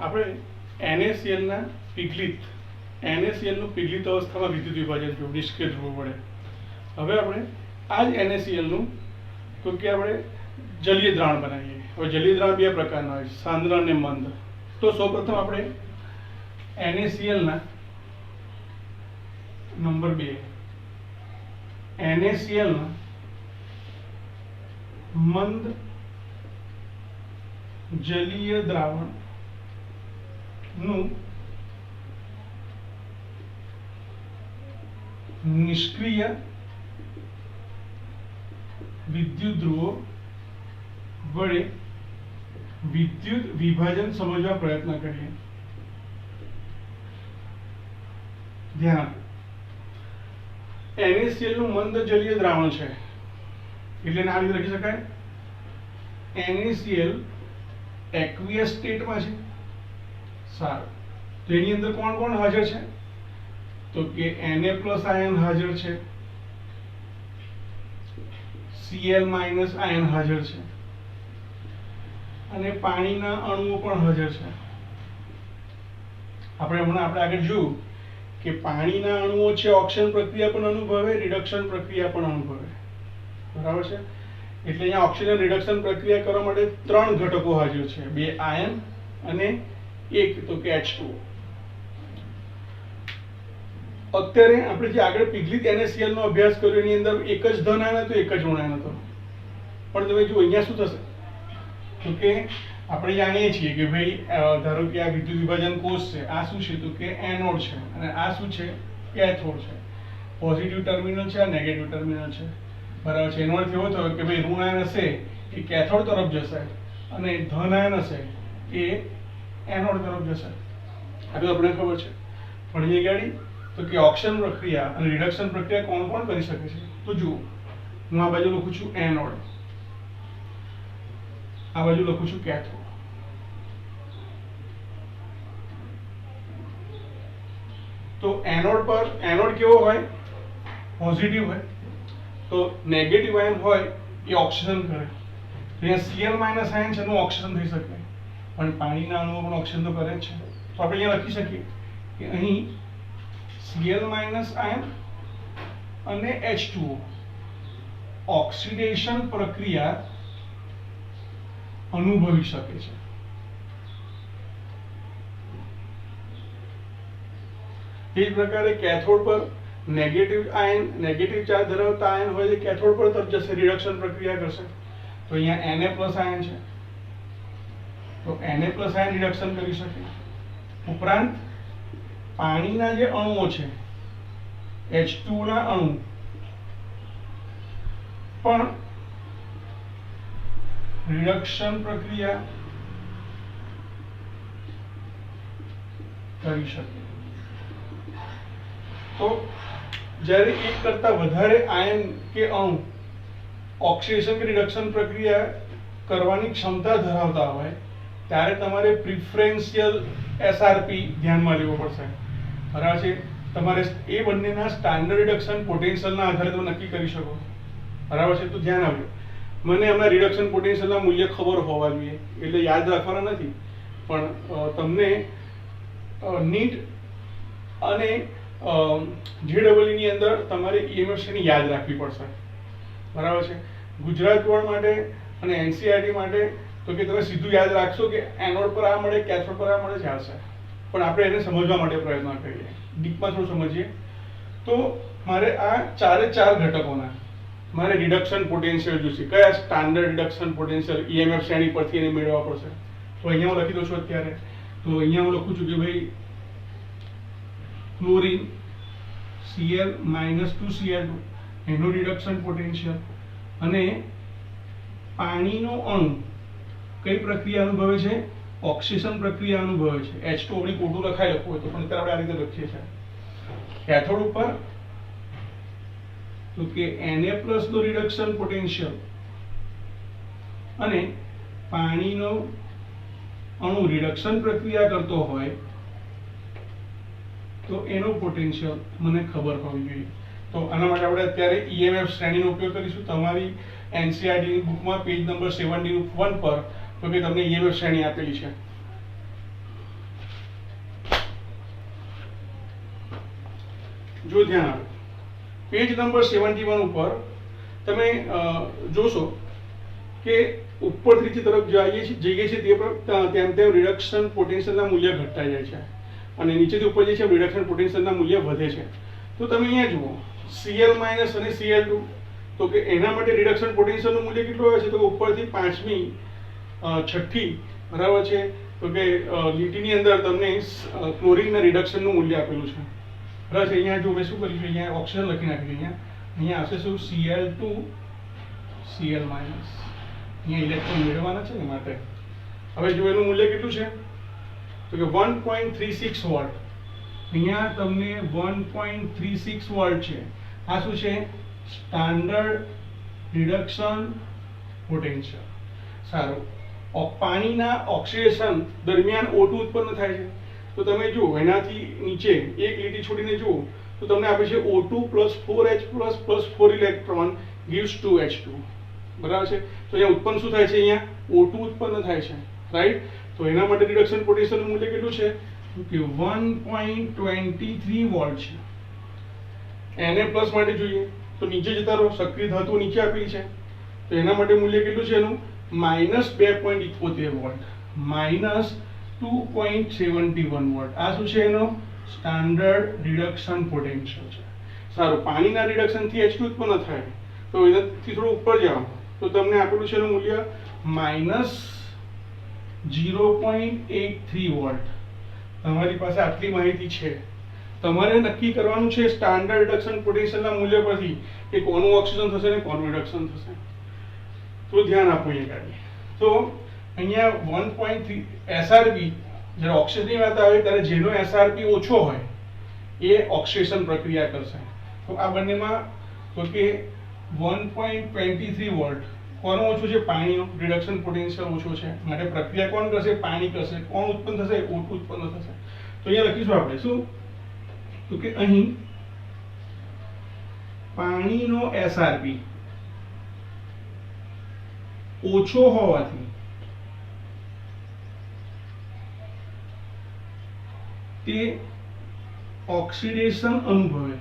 આપણે NaCl ના પીગલિત NaCl નું પીગલિત અવસ્થામાં વિદ્યુત વિભાજન જોવું, નિષ્ક્રિય ધ્રુવો વડે. હવે આપણે આ જ NaCl નું તો કે આપણે જલીય દ્રાવણ બનાવીએ. હવે જલીય દ્રાવણ બે પ્રકારના હોય છે, સાંદ્ર અને મંદ. તો સૌપ્રથમ આપણે NaCl ના નંબર 2 NaCl ના મંદ જલીય દ્રાવણ નું નિષ્ક્રિય વિદ્યુત ધ્રુવો વડે વિદ્યુત વિભાજન સમજવા પ્રયત્ન કરીએ. ધ્યાન આપો, NaCl નું મંદ જલીય દ્રાવણ છે એટલે આ રીતે લખી શકાય. NaCl એક્વિયસ સ્ટેટમાં છે. સારું, તો એની અંદર કોણ કોણ હાજર છે? તો કે Na+ આયન હાજર છે, Cl- આયન હાજર છે અને પાણીના અણુઓ પણ હાજર છે. આપણે આગળ જોયું કે પાણીના અણુઓ છે ઓક્સિજન પ્રક્રિયા પણ અનુભવે, રિડક્શન પ્રક્રિયા પણ અનુભવે. બરાબર છે? એટલે અહીંયા ઓક્સિજન રિડક્શન પ્રક્રિયા કરવા માટે 3 ઘટકો હાજર છે, 2 આયન અને એક તો કે H2O. અત્યારે આપણે જે આગળ પીગલિત NaCl નો અભ્યાસ કર્યો એની અંદર એક જ ધન આયન હતો, એક જ ઋણ આયન હતો. પણ તમે જુઓ અહીંયા શું થશે તો કે આપણે જાણીએ છીએ કે ભાઈ ધારો કે આ વિદ્યુત વિભાજન કોષ છે, આ શું છે તો કે એનોડ છે અને આ શું છે કેથોડ છે. પોઝિટિવ ટર્મિનલ છે, આ નેગેટિવ ટર્મિનલ છે. બરાબર છે? એનો અર્થ એવો થયો કે ભાઈ ઋણ આયન હશે એ કેથોડ તરફ જશે અને ધન આયન હશે એ એનોડ તરફ જશે. આ તો આપણે ખબર છે. પણ અહીંયા ગાડી તો કે ઓક્સિજન પ્રક્રિયા અને રિડક્શન પ્રક્રિયા કોણ કોણ કરી શકે છે? તો જુઓ, હું આ બાજુ લખું છું એનોડ, આ બાજુ લખું છું કેથોડ. તો એનોડ કેવો હોય? પોઝિટિવ હોય. તો નેગેટિવ આયન હોય એ ઓક્સિજન કરે. તો અહીંયા Cl- આયન છે એનું ઓક્સિજન થઈ શકે, પણ પાણીના અણુઓ પણ ઓક્સિજન તો કરે જ છે. તો આપણે અહીંયા લખી શકીએ કે અહીં Cl- આયન અને H2O ઓક્સિડેશન પ્રક્રિયા અનુભવી શકે છે. એ જ પ્રકારે કેથોડ પર નેગેટિવ ચાર્જ ધરાવતા આયન હોય જે કેથોડ પર તરફ જશે, રિડક્શન પ્રક્રિયા કરશે. તો અહીંયા Na+ આયન છે તો Na+ આયન રિડક્શન કરી શકે. ઉપરાંત પાણીના જે અણુઓ છે H2O ના અણુ પણ રિડક્શન પ્રક્રિયા કરી શકે. તો જ્યારે એક કરતા વધારે આયન કે અણુ ઓક્સિડેશન કે રિડક્શન પ્રક્રિયા કરવાની ક્ષમતા ધરાવતા હોય ત્યારે તમારે પ્રિફરન્શિયલ SRP ધ્યાનમાં લેવો પડશે. બરાબર છે? તમારે એ બંનેના સ્ટાન્ડર્ડ રિડક્શન પોટેન્શિયલના આધારે તમે નક્કી કરી શકો. બરાબર છે? તો ધ્યાન આપજો. મને હમણાં રિડક્શન પોટેન્શિયલના મૂલ્ય ખબર હોવા જોઈએ એટલે યાદ રાખવાના નથી, પણ તમને નીટ અને JEE ની અંદર તમારે EMF શ્રેણી યાદ રાખવી પડશે. બરાબર છે? ગુજરાત બોર્ડ માટે અને NCERT માટે તો કે તમે સીધું યાદ રાખશો કે એનોડ પર આ મળે, કેથોડ પર આ મળે, ચાલશે. પણ આપણે એને સમજવા માટે પ્રયત્ન કરીએ, ડીપમાં થોડું સમજીએ. તો મારે આ 4 ઘટકોના મારે રિડક્શન પોટેન્શિયલ જોઈશે. કયા સ્ટાન્ડર્ડ રિડક્શન પોટેન્શિયલ EMF શ્રેણી પરથી એને મેળવવા પડશે. તો અહીંયા હું લખી દઉં છું અત્યારે. તો અહીંયા હું લખું છું કે ભાઈ ક્લોરીન Cl - 2Cl2 એનું રિડક્શન પોટેન્શિયલ અને પાણીનો અણુ કઈ પ્રક્રિયા અનુભવે છે? ઓક્સિડેશન પ્રક્રિયા અનુભવે છે. H2O ની ખોટું લખાઈ લખવું હોય તો પણ અત્યારે આપણે આ રીતે લખીએ છીએ. કેથોડ ઉપર તો કે Na+ નો રિડક્શન પોટેન્શિયલ અને પાણીનો અણુ રિડક્શન પ્રક્રિયા કરતો હોય તો એનો પોટેન્શિયલ મને ખબર હોવી જોઈએ. તો આના માટે આપણે અત્યારે EMF શ્રેણીનો ઉપયોગ કરીશું. તમારી NCERT ની બુકમાં પેજ નંબર 71 પર તો કે તમને EMF શ્રેણી આપેલી છે. જો ધ્યાન આપો, પેજ નંબર 71 ઉપર તમે જોશો કે ઉપરથી નીચે તરફ જઈએ છીએ તેમ તેમ રિડક્શન પોટેન્શિયલના મૂલ્ય ઘટતા જાય છે અને નીચેથી ઉપર જે છે રિડક્શન પોટેન્શિયલના મૂલ્ય વધે છે. તો તમે અહીંયા જુઓ Cl માઇનસ અને Cl2, તો કે એના માટે રિડક્શન પોટેન્શિયલનું મૂલ્ય કેટલું આવે છે? તો ઉપરથી 5મી 6ઠ્ઠી બરાબર છે, તો કે લીટીની અંદર તમને ક્લોરીનના રિડક્શનનું મૂલ્ય આપેલું છે બરાબર છે. અહીંયા જો મેં શું કર્યું છે, અહીંયા ઓક્સિજન લખી નાખ્યું છે. અહીંયા આવશે શું? Cl2 Cl minus. અહીંયા ઇલેક્ટ્રોન મેળવવાના છે ને માટે. હવે જો એનું મૂલ્ય કેટલું છે તો કે 1.36 વોલ્ટ. અહીંયા તમને 1.36 વોલ્ટ છે. આ શું છે? Standard reduction potential. સારું, પાણીના ઓક્સિડેશન દરમિયાન O2 ઉત્પન્ન થાય છે. તો તમે જુઓ એનાથી નીચે એક લીટી છોડીને જુઓ તો તમને આપે છે O2 + 4H + 4 electron gives 2H2 બરાબર છે. તો અહીંયા ઉત્પન્ન શું થાય છે? અહીંયા O2 ઉત્પન્ન થાય છે, રાઈટ. તો એના માટે રિડક્શન પોટેન્શિયલનું મૂલ્ય કેટલું છે કે 1.23 વોલ્ટ છે. Na પ્લસ માટે જોઈએ તો નીચે જતા રહો, સક્રિય ધાતુઓ નીચે આપેલી છે, તો એના માટે મૂલ્ય કેટલું છે એનું? -2.71 વોલ્ટ, -2.71 વોલ્ટ. આ શું છે? એનો સ્ટાન્ડર્ડ રિડક્શન પોટેન્શિયલ છે. સારું, પાણીના રિડક્શનથી H2 ઉત્પન્ન થાય, તો એનાથી થોડું ઉપર જાઓ તો તમને આપેલું છે એનું મૂલ્ય -0.83 વોલ્ટ. તમારી પાસે આટલી માહિતી છે. તમારે નક્કી કરવાનું છે સ્ટાન્ડર્ડ રિડક્શન પોટેન્શિયલના મૂલ્ય પરથી કે કોનું ઓક્સિજન થશે ને કોનું રિડક્શન થશે. તો ધ્યાન આપો અહીંયા કાઢી. તો અહીંયા 1.3 SRP, જ્યારે ઓક્સિજનની વાત આવે ત્યારે જેનો SRP ઓછો હોય એ ઓક્સિડેશન પ્રક્રિયા કરશે. તો આ બંનેમાં તો કે 1.23 વોલ્ટ કોનું ઓછું છે? પાણીનું રિડક્શન પોટેન્શિયલ ઓછું છે, માટે પ્રક્રિયા કોણ કરશે? પાણી કરશે. કોણ ઉત્પન્ન થશે? O2 ઉત્પન્ન થશે. તો અહીંયા લખીશું આપણે શું? તો કે અહીં પાણીનો SRP ઓછો હોવાથી તે ઓક્સિડેશન અનુભવે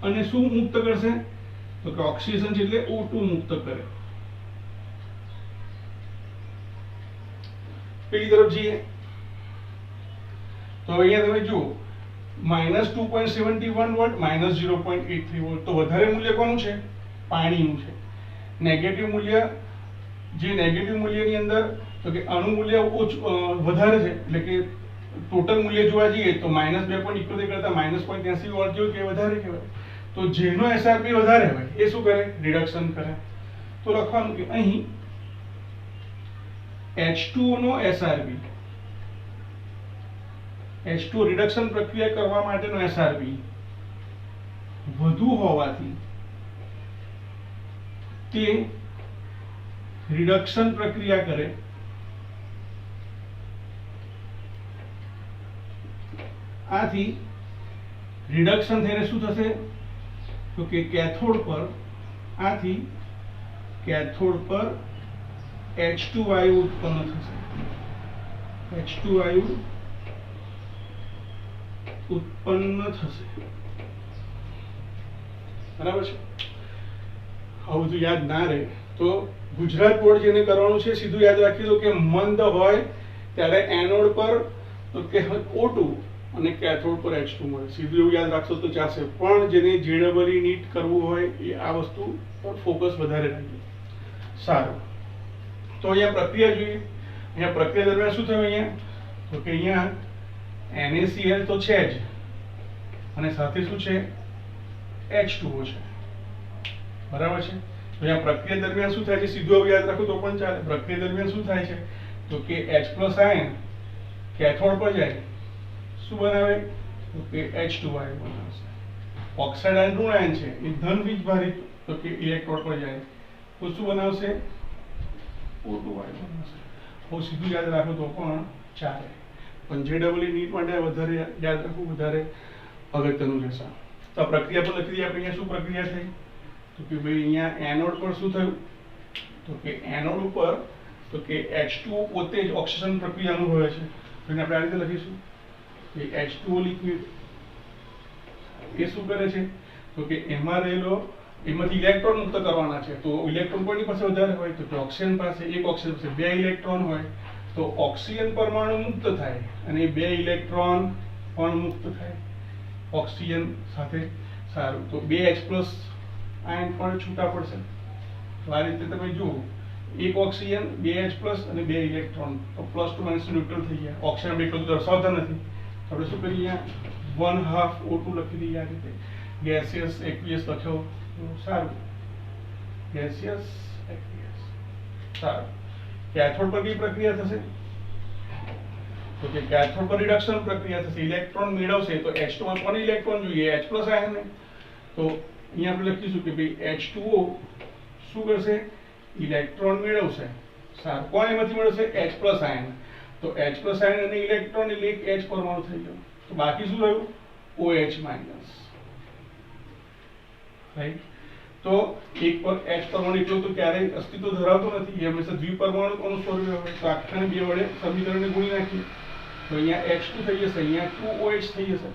અને શું મુક્ત કરશે? તો કે ઓક્સિડેશન છે એટલે O2 મુક્ત કરે. પેલી તરફ જઈએ તો અહીંયા તમે જુઓ -2.71 વોલ્ટ, -0.83 વોલ્ટ. તો વધારે મૂલ્ય કોનું છે? પાણીનું છે. નેગેટિવ મૂલ્ય, જે નેગેટિવ મૂલ્યની અંદર તો કે અણુ મૂલ્ય વધારે છે, એટલે કે ટોટલ મૂલ્ય જોવા જઈએ તો -2.71 કરતા -0.83 વોલ્ટ જેવું કે વધારે કહેવાય. તો જેનો SRP વધારે હોય એ શું કરે? રિડક્શન કરે. તો લખવાનું કે અહીં H2O નો SRP, H2O રિડક્શન પ્રક્રિયા કરવા માટેનો SRP વધુ હોવાથી તે રિડક્શન પ્રક્રિયા કરે આથી રિડક્શન થઈને શું થશે? તો કે કેથોડ પર આથી કેથોડ પર H2 વાયુ ઉત્પન્ન થશે. H2 વાયુ ઉત્પન્ન થશે, બરાબર છે. આવું બધું યાદ ના રહે તો ગુજરાત બોર્ડ જેને કરવાનું છે સીધું યાદ રાખી દો કે મંદ હોય ત્યારે એનોડ પર તો કે O2 અને કેથોડ પર H2 મળે. સીધું એવું યાદ રાખશો તો ચાલશે. પણ જેને JEE નીટ કરવું હોય એ આ વસ્તુ પર ફોકસ વધારે રાખજો. સારું, તો અહીંયા પ્રક્રિયા જોઈએ. અહીંયા પ્રક્રિયા દરમિયાન શું થયું? અહીંયા તો કે અહીંયા NaCl તો છે જ અને સાથે શું છે? H2O છે, બરાબર છે. તો અહીંયા પ્રક્રિયા દરમિયાન શું થાય છે? સીધું હવે યાદ રાખો તો પણ ચાલે. પ્રક્રિયા દરમિયાન શું થાય છે? તો કે H+ આયન કેથોડ પર જાય, શું બનાવે? તો કે H2 આયન બનાવશે. ઓક્સાઇડ આયન ઋણ આયન છે, એ ધન વીજભારિત, તો કે ઇલેક્ટ્રોડ પર જાય તો શું બનાવશે? O2 આયન બનાવશે. બહુ સીધું યાદ રાખો તો પણ ચાલે, પણ JEE નીટ માટે વધારે યાદ રાખવું વધારે અગત્યનું રહેશે. તો આ પ્રક્રિયા પર લખી દઈએ આપણે. અહીંયા શું પ્રક્રિયા થઈ? તો કે ભાઈ અહીંયા એનોડ પર શું થયું? તો કે એનોડ ઉપર તો કે H2O પોતે જ ઓક્સિજન પ્રક્રિયા અનુભવે છે. તો એને આપણે આ રીતે લખીશું એ H2O લિક્વિડ એ શું કરે છે તો કે એમાં રહેલો એમાંથી ઇલેક્ટ્રોન મુક્ત કરવાના છે. તો ઇલેક્ટ્રોન કોની પાસે વધારે હોય તો કે ઓક્સિજન પાસે. એક ઓક્સિજન પાસે 2 ઇલેક્ટ્રોન હોય તો ઓક્સિજન પરમાણુ મુક્ત થાય અને 2 ઇલેક્ટ્રોન પણ મુક્ત થાય ઓક્સિજન સાથે. સારું, તો 2H+ આયન પણ છૂટા પડશે. તો આ રીતે તમે જુઓ, એક ઓક્સિજન 2H+ અને 2 ઇલેક્ટ્રોન, તો +2 - ન્યુટ્રલ થઈ ગયા. ઓક્સિજન આપણે એટલું દર્શાવતા નથી, તો આપણે શું કરીએ, 1/2 O2 લખી દઈએ. આ રીતે ગેસિયસ એક્વિયસ લખ્યો તો સારું, ગેસિયસ એક્વિયસ. સારું, કેથોડ પર કઈ પ્રક્રિયા થશે તો કે કેથોડ પર રિડક્શન પ્રક્રિયા થશે. ઇલેક્ટ્રોન મેળવશે તો H2 માં પણ ઇલેક્ટ્રોન જોઈએ, H+ આયન. તો અહીંયા આપણે લખીશું કે ભાઈ H2O શું કરશે, ઇલેક્ટ્રોન મેળવશે. સારું, કોણ એમાંથી મેળવશે, H+ આયન. તો H+ આયન અને ઇલેક્ટ્રોન એટલે એક H પરમાણુ થઈ ગયો. તો બાકી શું રહ્યું, OH-. રાઈટ. તો એક પર H પરમાણુ એકલો તો ક્યારેય અસ્તિત્વ ધરાવતો નથી, એ હંમેશા દ્વિપરમાણુ સ્વરૂપે હોય. તો આખાને 2 વડે સમીકરણને ગુણી નાખીએ તો અહીંયા H2 થઈ જશે, અહીંયા 2OH થઈ જશે.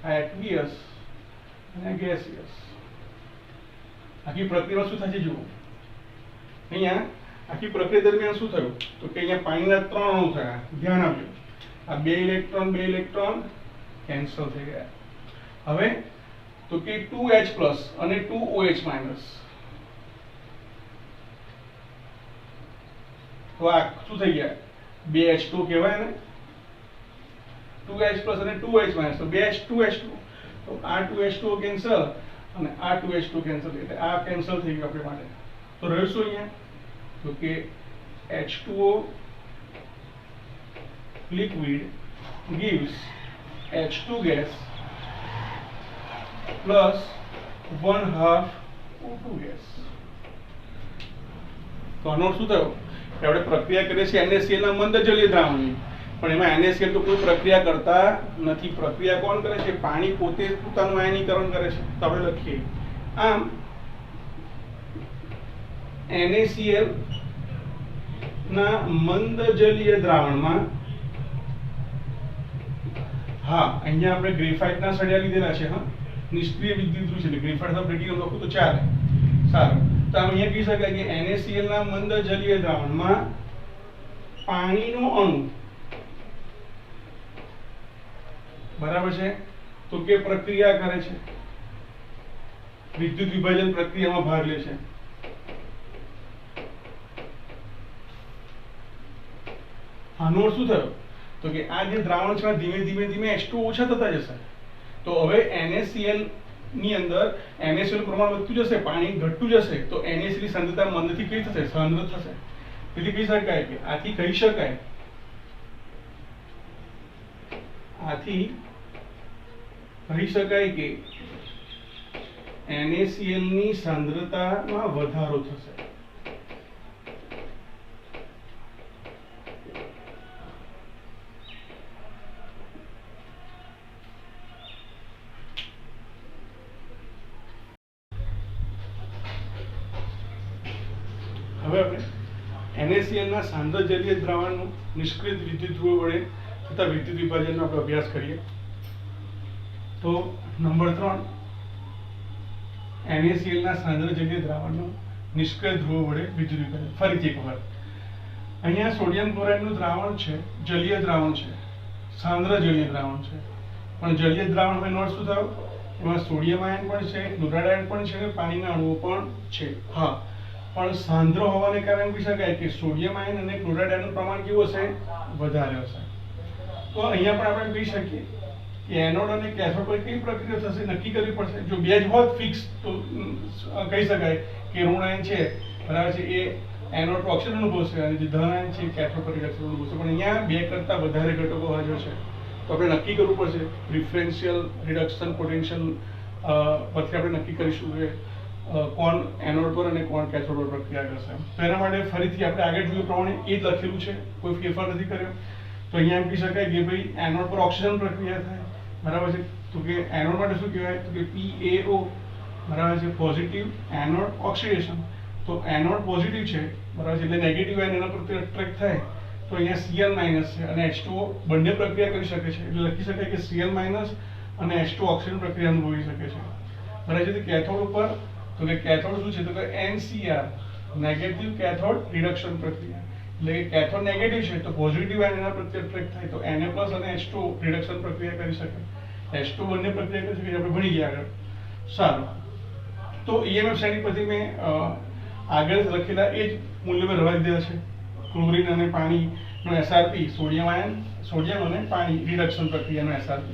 આ એક્વિયસ અને ગેસિયસ. આખી પ્રક્રિયામાં શું થાય છે જુઓ, અહીંયા આખી પ્રક્રિયા દરમિયાન શું થયું તો કે અહીંયા પાણીના 3 અણુ થયા. ધ્યાન આપજો, આ 2 ઇલેક્ટ્રોન કેન્સલ થઈ ગયા. હવે તો કે 2H+ અને 2OH-. તો આ શું થઈ ગયા, 2H2 કહેવાય ને, 2H+ અને 2OH-. તો 2H2. તો આ 2H2 કેન્સલ અને આ 2H2 કેન્સલ, એટલે આ કેન્સલ થઈ ગયું આપણે માટે. તો રહ્યું શું અહીંયા તો કે H2O liquid gives H2 gas plus 1/2 O2 gas. તો આનો શું થયો કે આપણે પ્રક્રિયા કરીએ છીએ NaCl ના મંદ જલીય દ્રાવણની, પણ એમાં NaCl તો કોઈ પ્રક્રિયા કરતા નથી. પ્રક્રિયા કોણ કરે છે, પાણી પોતે પોતાનું આયનીકરણ કરે છે. તો આપણે લખીએ આમ NaCl ના મંદ જલીય દ્રાવણમાં, હા અહીંયા આપણે ગ્રેફાઇટના સળિયા લીધેલા છે, હા નિષ્ક્રિય વિદ્યુતધ્રુવ છે, એટલે ગ્રેફાઇટ અથવા પ્લેટિનમ લખું તો ચાલે. સારું, તો અહીંયા કહી શકાય કે NaCl ના મંદ જલીય દ્રાવણમાં પાણીનો અણુ બરાબર છે તો કે પ્રક્રિયા કરે છે, વિદ્યુત વિભાજન પ્રક્રિયામાં ભાગ લે છે. આનો શું થયો તો કે આ જે દ્રાવણ છે ધીમે ધીમે H2 ઓછા થતા જશે. તો હવે NaCl ની અંદર NaCl પ્રમાણ વધતું જશે, પાણી ઘટતું જશે, તો NaCl ની સાંદ્રતા મંદથી કઈ થશે, સાંદ્ર થશે. તેથી કહી શકાય કે આથી કહી શકાય કે NaCl ની સાંદ્રતામાં વધારો થશે. હવે આપણે NaCl ના સાંદ્ર જલીય દ્રાવણનું નિષ્ક્રિય વિદ્યુત ધ્રુવ વડે થતા વિદ્યુત વિભાજનનો આપણે અભ્યાસ કરીએ. તો નંબર 3, NaCl ના સાંદ્ર જલીય દ્રાવણનું નિષ્ક્રિય ધ્રુવ વડે વિદ્યુત વિભાજન. ફરીથી એક વખત, અહીંયા સોડિયમ ક્લોરાઇડનું દ્રાવણ છે, જલીય દ્રાવણ છે, સાંદ્ર જલીય દ્રાવણ છે. પણ જલીય દ્રાવણ હોય એનો અર્થ શું થયો, એમાં સોડિયમ આયન પણ છે, ક્લોરાઇડ આયન પણ છે, પાણીના અણુઓ પણ છે. હા, પણ સાંદ્ર હોવાને કારણે કહી શકાય કે સોડિયમ આયન અને ક્લોરાઇડ આયનનું પ્રમાણ કેવું હશે, વધારે હશે. તો અહીંયા પણ આપણે કહી શકીએ કે એનોડ અને કેથોડ પર કઈ પ્રક્રિયા થશે નક્કી કરવી પડશે. જો બે જ હોત ફિક્સ તો કહી શકાય કે ઋણ આયન છે બરાબર છે એ એનોડ પર ઓક્સિજન અનુભવશે અને જે ધન આયન છે કેથોડ પર રિડક્શન અનુભવશે. પણ અહીંયા બે કરતા વધારે ઘટકો હાજર છે, તો આપણે નક્કી કરવું પડશે. પ્રિફરન્શિયલ રિડક્શન પોટેન્શિયલ પરથી આપણે નક્કી કરીશું કે કોણ એનોડ પર અને કોણ કેથોડ પર પ્રક્રિયા કરશે. તો એના માટે ફરીથી આપણે આગળ જોયું પ્રમાણે એ જ લખેલું છે, કોઈ ફેરફાર નથી કર્યો. તો અહીંયા એમ કહી શકાય કે ભાઈ એનોડ પર ઓક્સિજન પ્રક્રિયા થાય બરાબર છે. તો કે એનોડ માટે શું કહેવાય તો કે PaO બરાબર છે, પોઝિટિવ એનોડ ઓક્સિડેશન. તો એનોડ પોઝિટિવ છે બરાબર છે, એટલે નેગેટિવ આયન એના પર એટ્રેક્ટ થાય, તો અહીંયા Cl માઇનસ છે અને H2O બંને પ્રક્રિયા કરી શકે છે, એટલે લખી શકાય કે Cl માઇનસ અને H2O ઓક્સિજન પ્રક્રિયા અનુભવી શકે છે. બરાબર છે. કેથોડ ઉપર તો કે કેથોડ શું છે તો કે NCR નેગેટિવ કેથોડ રિડક્શન પ્રક્રિયા, એટલે કે કેથોડ નેગેટિવ છે તો પોઝિટિવ આયન એના પ્રત્યે એટ્રેક્ટ થાય તો Na+ અને H2O રિડક્શન પ્રક્રિયા કરી શકે. H2O બંને પ્રક્રિયા કરી શકે, આપણે ભણી ગયા આગળ. સારું, તો EMF શ્રેણી પરથી મેં આગળ લખેલા એ જ મૂલ્ય પર રવા દીધા છે. ક્લોરીન અને પાણીનો SRP, સોડિયમ અને પાણી રિડક્શન પ્રક્રિયાનો SRP.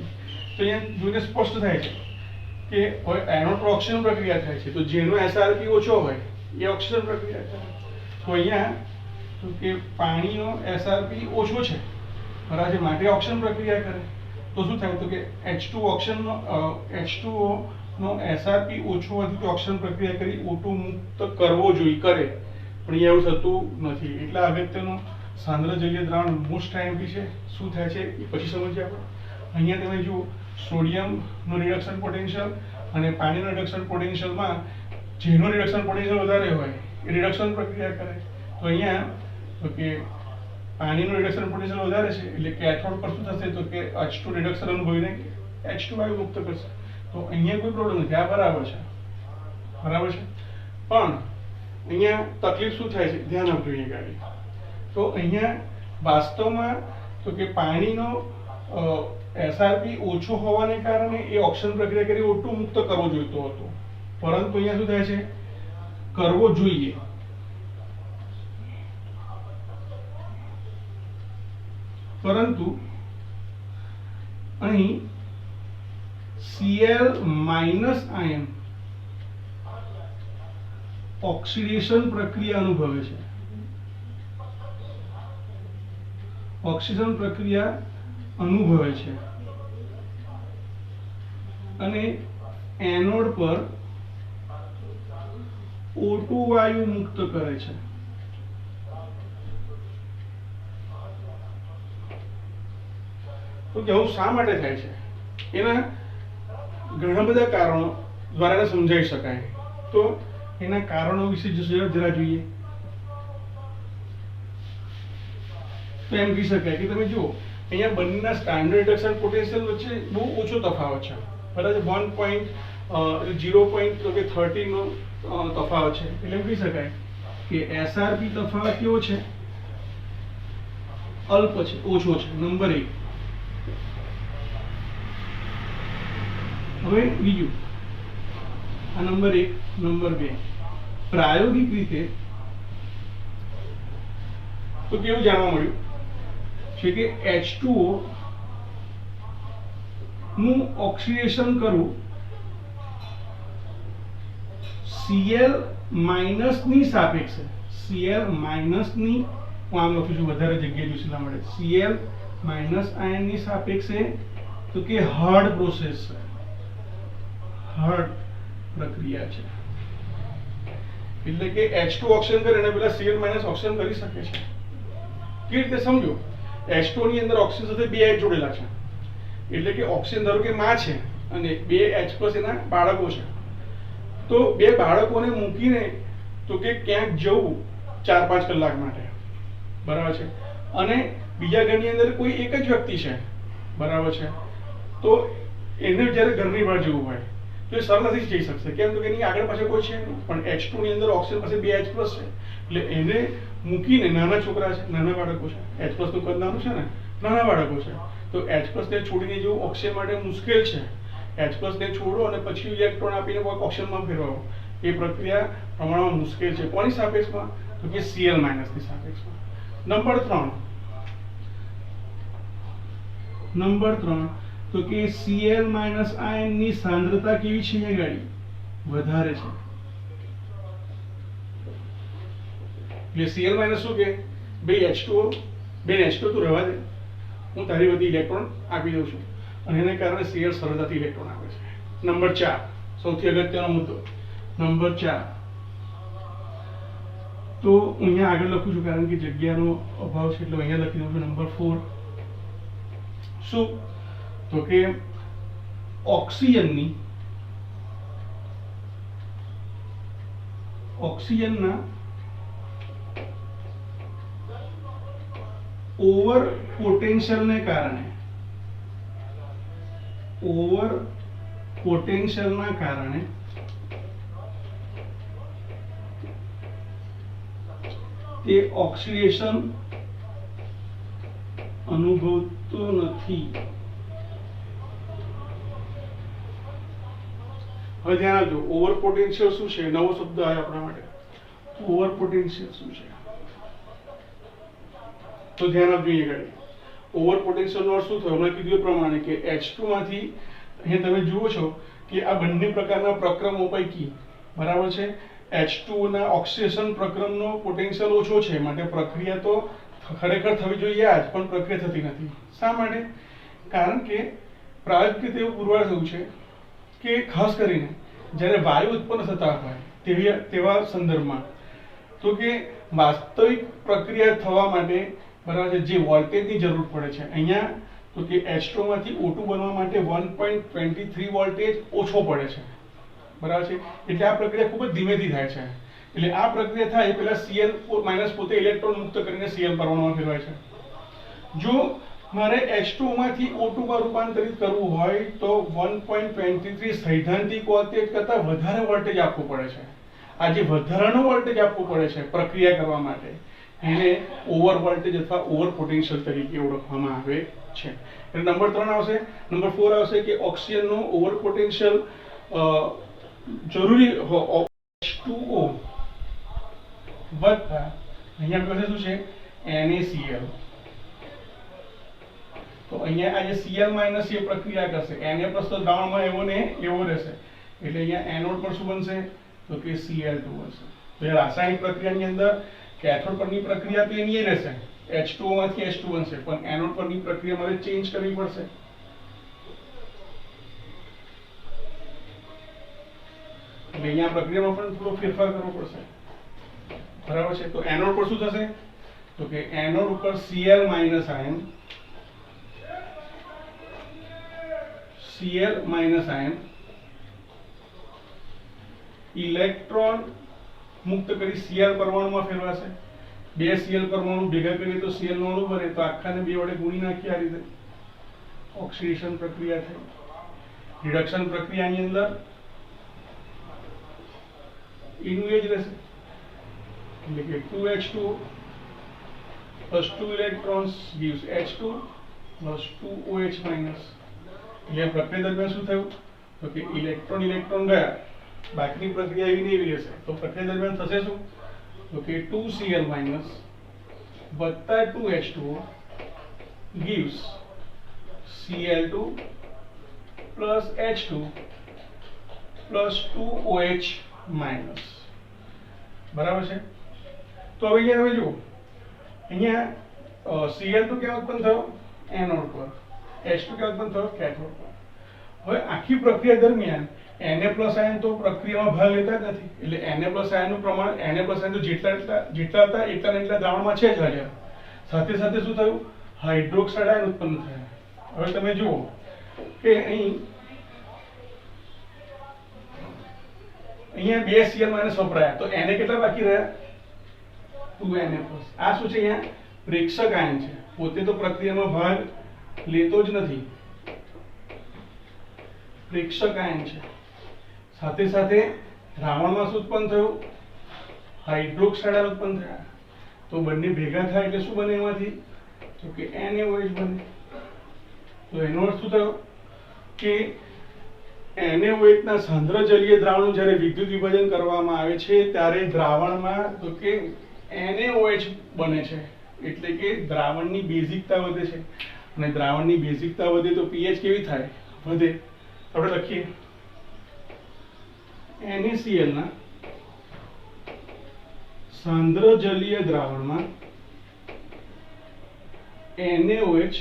તો અહીંયા જોઈને સ્પષ્ટ થાય છે કે હવે એનોડ પર ઓક્સિજન પ્રક્રિયા થાય છે તો જેનો SRP ઓછો હોય એ ઓક્સિજન પ્રક્રિયા થાય. તો અહીંયા તો કે પાણીનો SRP ઓછો છે, બરાબર છે, માટે ઓક્સિજન પ્રક્રિયા કરે તો શું થાય તો કે H2O નો SRP ઓછો હોવાથી ઓક્સિજન પ્રક્રિયા કરી O2 મુક્ત કરવો જોઈએ, કરે, પણ એવું થતું નથી. એટલે અગત્યનું સાંદ્ર જલીય દ્રાવણ મોસ્ટ ટાઈમથી છે. શું થાય છે એ પછી સમજીએ આપણે. અહીંયા તમે જુઓ સોડિયમનો રિડક્શન પોટેન્શિયલ અને પાણીનો રિડક્શન પોટેન્શિયલમાં જેનો રિડક્શન પોટેન્શિયલ વધારે હોય એ રિડક્શન પ્રક્રિયા કરે. તો અહીંયા તો કે પાણીનું રિડક્શન પોટેન્શિયલ વધારે છે એટલે કેથોડ પર શું થશે તો કે H2 રિડક્શન અનુભવીને H2 વાયુ મુક્ત કરશે. તો અહીંયા કોઈ પ્રોબ્લેમ નથી, આ બરાબર છે, બરાબર છે. પણ અહીંયા તકલીફ શું થાય છે ધ્યાન આપજો અહીંયા ગાડી. તો અહીંયા વાસ્તવમાં તો કે પાણીનો SRP ઓછો હોવાને કારણે એ ઓક્સિજન પ્રક્રિયા કરી O2 મુક્ત કરવો જોઈતો હતો, પરંતુ અહીંયા શું થાય છે કરવો જોઈએ. પરંતુ અહીં Cl માઇનસ આયન ઓક્સિડેશન પ્રક્રિયા અનુભવે છે, ઓક્સિજન પ્રક્રિયા અનુભવે છે અને એનોડ પર O2 વાયુ મુક્ત કરે છે. તો કેવું શા માટે થાય છે એના ઘણા બધા કારણો દ્વારા સમજાવી શકાય. તો એના કારણો વિશે જરા જોઈએ. તો એમ કહી શકાય કે તમે જુઓ અહીંયા બંનેના સ્ટાન્ડર્ડ રિડક્શન પોટેન્શિયલ વચ્ચે બહુ ઓછો તફાવત છે, બરાબર. 1.0.30 નો તફાવત છે. એટલે એમ કહી શકાય કે SRP તફાવત કેવો છે, અલ્પ છે, ઓછો છે. નંબર 1. હવે બીજું, આ નંબર 1. નંબર 2, પ્રાયોગિક રીતે તો કેવું જાણવા મળ્યું છે કે H2O નું ઓક્સિડેશન કરવું Cl માઇનસ ની સાપેક્ષે, Cl માઇનસ ની, હું આમ લખું છું વધારે જગ્યાએ જોશીલા મળે, Cl માઇનસ આયન ની સાપેક્ષે તો કે હાર્ડ પ્રોસેસ છે, હાર્ડ પ્રક્રિયા છે. એટલે કે H2 ઓક્સિજન કરે અને પેલા Cl માઇનસ ઓક્સિજન કરી શકે છે. કેવી રીતે સમજો? H2 ની અંદર ઓક્સિજન સાથે 2 H જોડેલા છે, એટલે કે ઓક્સિજન ધારો કે માં છે અને 2 H+ એના બાળકો છે. તો 2 બાળકોને મૂકીને તો કે ક્યાંક જવું 4-5 કલાક માટે, બરાબર છે, અને બીજા ઘરની અંદર કોઈ એક જ વ્યક્તિ છે, બરાબર છે, તો એને જ્યારે ઘરની બહાર જવું હોય તો એ સરળતાથી જઈ શકશે. કેમ તો કે એની આગળ પાછળ કોઈ છે નહીં, પણ H2 ની અંદર ઓક્સિજન પાસે 2 H+ છે, એટલે એને મૂકીને, નાના છોકરા છે, નાના બાળકો છે, H+ નું કદ નાનું છે ને, નાના બાળકો છે, તો H+ ને છોડીને જવું ઓક્સિજન માટે મુશ્કેલ છે. H+ ને છોડો અને પછી ઇલેક્ટ્રોન આપીને ઓક્સિજનમાં ફેરવો, એ પ્રક્રિયા પ્રમાણમાં મુશ્કેલ છે. કોની સાપેક્ષમાં? તો કે Cl માઇનસ ની સાપેક્ષમાં. નંબર 3 તો કે Cl માઇનસ આયન ની સાંદ્રતા કેવી છે? અહીંયા ગાડી વધારે છે. એટલે Cl માઇનસ શું કે બે H2O તો રહેવા દે, હું તારી બધી ઇલેક્ટ્રોન આપી દઉં છું અને એને કારણે Cl સરળતાથી ઇલેક્ટ્રોન આપે છે. નંબર 4, સૌથી અગત્યનો મુદ્દો. નંબર 4 તો અહીંયા આગળ લખું છું કારણ કે જગ્યાનો અભાવ છે, એટલે અહીંયા લખી દઉં છું. નંબર 4 શું તો કે ઓક્સિજનના ઓવર પોટેન્શિયલને કારણે તે ઓક્સિડેશન અનુભવતો નથી. હવે ધ્યાન આપજો, ઓવર પોટેન્શિયલ શું છે? નવો શબ્દ આવ્યો આપણા માટે. ઓવર પોટેન્શિયલ શું છે? તો ધ્યાન આપજો. અહીંયા ઓવર પોટેન્શિયલનો અર્થ શું થયો? હમણાં કીધું એ પ્રમાણે કે H2 માંથી અહીંયા તમે જુઓ છો કે આ બંને પ્રકારના પ્રક્રમો પૈકી, બરાબર છે, H2 ના ઓક્સિડેશન પ્રક્રમનો પોટેન્શિયલ ઓછો છે, માટે પ્રક્રિયા તો ખરેખર થવી જોઈએ આજ, પણ પ્રક્રિયા થતી નથી. શા માટે? કારણ કે પ્રાયોગિક રીતે એવું પુરવાર થયું છે કે ખાસ કરીને જ્યારે વાયુ ઉત્પન્ન થતા હોય તેવા સંદર્ભમાં, તો કે વાસ્તવિક પ્રક્રિયા થવા માટે, બરાબર છે, જે વોલ્ટેજની જરૂર પડે છે અહીંયા, તો કે H2 માંથી O2 બનવા માટે 1.23 વોલ્ટેજ ઓછો પડે છે, બરાબર છે. એટલે આ પ્રક્રિયા ખૂબ જ ધીમેથી થાય છે. એટલે આ પ્રક્રિયા થાય પહેલા Cl પોતે ઇલેક્ટ્રોન મુક્ત કરીને Cl પરમાણુમાં ફેરવાય છે. જો મારે H2 માંથી O2 માં રૂપાંતરિત કરવું હોય તો 1.23 સૈદ્ધાંતિક વોલ્ટેજ કરતાં વધારે વોલ્ટેજ આપવું પડે છે. આ જે વધારાનો વોલ્ટેજ આપવો પડે છે પ્રક્રિયા કરવા માટે, એને ઓવર વોલ્ટેજ અથવા ઓવર પોટેન્શિયલ તરીકે ઓળખવામાં આવે છે. એટલે નંબર 3 આવશે. નંબર 4 આવશે કે ઓક્સિજનનો ઓવર પોટેન્શિયલ જરૂરી H2O વત્તા અહીંયા પાસે શું છે? NaCl. તો અહીંયા આ જે Cl માઈનસ એ પ્રક્રિયા કરશે, Na પ્લસ તો દ્રાવણમાં એવો ને એવો રહેશે, એટલે અહીંયા એનોડ પર શું બનશે? તો કે Cl2 બનશે. તો એ રાસાયણિક પ્રક્રિયાની અંદર કેથોડ પરની પ્રક્રિયા તો એની રહેશે, H2O માંથી H2 બનશે, પણ એનોડ પરની પ્રક્રિયા મારે ચેન્જ કરવી પડશે. એટલે અહીંયા પ્રક્રિયામાં પણ થોડો ફેરફાર કરવો પડશે, બરાબર છે. તો એનોડ પર શું થશે? તો કે એનોડ ઉપર Cl માઈનસ આયન ઇલેક્ટ્રોન મુક્ત કરી Cl પરમાણુમાં ફેરવાશે. બે Cl પરમાણુ ભેગા કરીએ તો Cl નો અણુ બને, તો આખાને બે વડે ગુણી નાખીએ. આ રીતે ઓક્સિડેશન પ્રક્રિયા થઈ. રિડક્શન પ્રક્રિયાની અંદર એનું એ જ રહેશે, એટલે કે 2H2 plus 2 electrons gives H2 plus 2OH minus. એટલે પ્રક્રિયા દરમિયાન શું થયું? તો કે ઇલેક્ટ્રોન ગયા, બાકીની પ્રક્રિયા એવી ને એવી રહેશે. તો પ્રક્રિયા દરમિયાન થશે શું? તો કે 2Cl minus વત્તા 2H2O gives Cl2 plus H2 plus 2OH minus. બરાબર છે. તો હવે અહીંયા તમે જુઓ, અહીંયા Cl2 ક્યાં ઉત્પન્ન થયો? એનોડ પર. H2 ક્યાં ઉત્પન્ન થયો? કેથોડ પર. હવે આખી પ્રક્રિયા દરમિયાન Na પ્લસ આયન તો પ્રક્રિયામાં ભાગ લેતા જ નથી, એટલે Na પ્લસ આયનનું પ્રમાણ, Na પ્લસ આયન તો જેટલા હતા એટલા દ્રાવણમાં છે જ હાજર. સાથે સાથે શું થયું? હાઇડ્રોક્સાઇડ આયન ઉત્પન્ન થયા. હવે તમે જુઓ કે અહીંયા બે Cl માઈનસ વપરાયા, તો Na કેટલા બાકી રહ્યા? 2Na plus. આ શું છે? અહીંયા પ્રેક્ષક આયન છે, પોતે તો પ્રક્રિયામાં ભાગ લેતો જ નથી, પ્રેક્ષક આયન છે. સાથે સાથે દ્રાવણમાં શું ઉત્પન્ન થયું? હાઇડ્રોક્સાઇડ આયન ઉત્પન્ન થયા. તો બંને ભેગા થાય એટલે શું બને એમાંથી? તો કે NaOH બને. તો એનો અર્થ શું થયો? કે NaOH ના સાંદ્ર જલીય દ્રાવણનું જ્યારે વિદ્યુત વિભાજન કરવામાં આવે છે ત્યારે દ્રાવણમાં તો કે NaOH બને છે, એટલે કે દ્રાવણની બેઝિકતા વધે છે. અને દ્રાવણની બેઝિકતા વધે તો pH કેવી થાય? વધે. આપણે લખીએ NaCl ના સાંદ્ર જલીય દ્રાવણમાં NaOH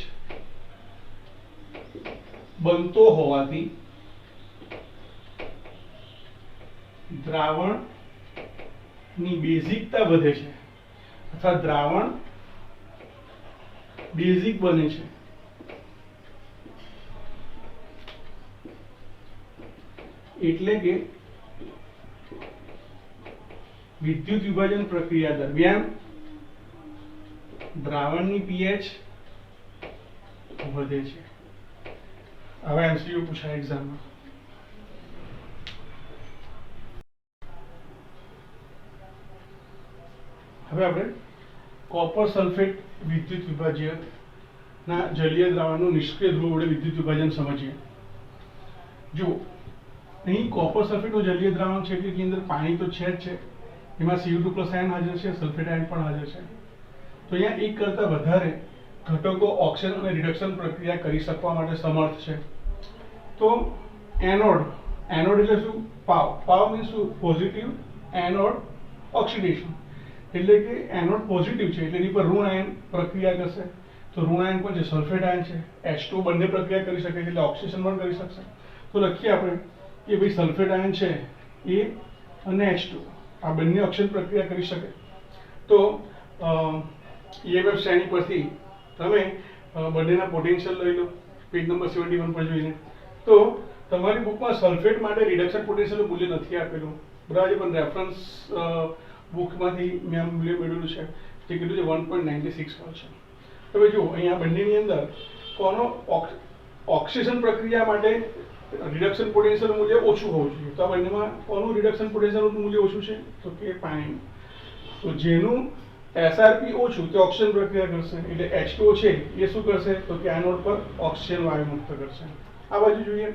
બનતો હોવાથી દ્રાવણની બેઝિકતા વધે છે, અથવા દ્રાવણ બેઝિક બને છે. એટલે કે વિદ્યુત વિભાજન પ્રક્રિયા દરમિયાન દ્રાવણની pH વધે છે. હવે MCQ પૂછાય એક્ઝામમાં. હવે આપણે કોપર સલ્ફેટ વિદ્યુત વિભાજ્ય ના જલીય દ્રાવણનું નિષ્ક્રિય ધ્રુવ વડે વિદ્યુત વિભાજન સમજીએ. જો અહીં કોપર સલ્ફેટનું જલીય દ્રાવણ છે એટલે એની અંદર પાણી તો છે જ છે, એમાં Cu2+ આયન હાજર છે, સલ્ફેટ આયન પણ હાજર છે. તો અહીંયા એક કરતાં વધારે ઘટકો ઓક્સિજન અને રિડક્શન પ્રક્રિયા કરી શકવા માટે સમર્થ છે. તો એનોડ એટલે શું? પાવ મીન્સ શું? પોઝિટિવ એનોડ ઓક્સિડેશન, એટલે કે એનોડ પોઝિટિવ છે એટલે એની પર ઋણ આયન પ્રક્રિયા કરશે. તો ઋણ આયન કોણ છે? સલ્ફેટ આયન છે. H2 બંને પ્રક્રિયા કરી શકે છે એટલે ઓક્સિડેશન પણ કરી શકશે. તો લખીએ આપણે કે ભાઈ સલ્ફેટ આયન છે એ અને H2 આ બંને ઓક્સિજન પ્રક્રિયા કરી શકે. તો EMF શ્રેણી પરથી તમે બંનેના પોટેન્શિયલ લઈ લો પેજ નંબર 71 પર જોઈને. તો તમારી બુકમાં સલ્ફેટ માટે રિડક્શન પોટેન્શિયલનું મૂલ્ય નથી આપેલું, બરાબર છે, પણ રેફરન્સ બુકમાંથી મેં મૂલ્ય મેળવેલું છે જે કીધું છે 1.96 પર છે. હવે જુઓ અહીંયા બંનેની અંદર કોનો ઓક્સિડેશન પ્રક્રિયા માટે રિડક્શન પોટેન્શિયલ મૂલ્ય ઓછું હોવું જોઈએ. તો આ બંનેમાં કોનું રિડક્શન પોટેન્શિયલ મૂલ્ય ઓછું છે? તો કે પાણીનું. તો જેનું SRP ઓછું તે ઓક્સિજન પ્રક્રિયા કરશે એટલે H2O છે એ શું કરશે? તો કે એનોડ પર ઓક્સિજન વાયુ મુક્ત કરશે. આ બાજુ જોઈએ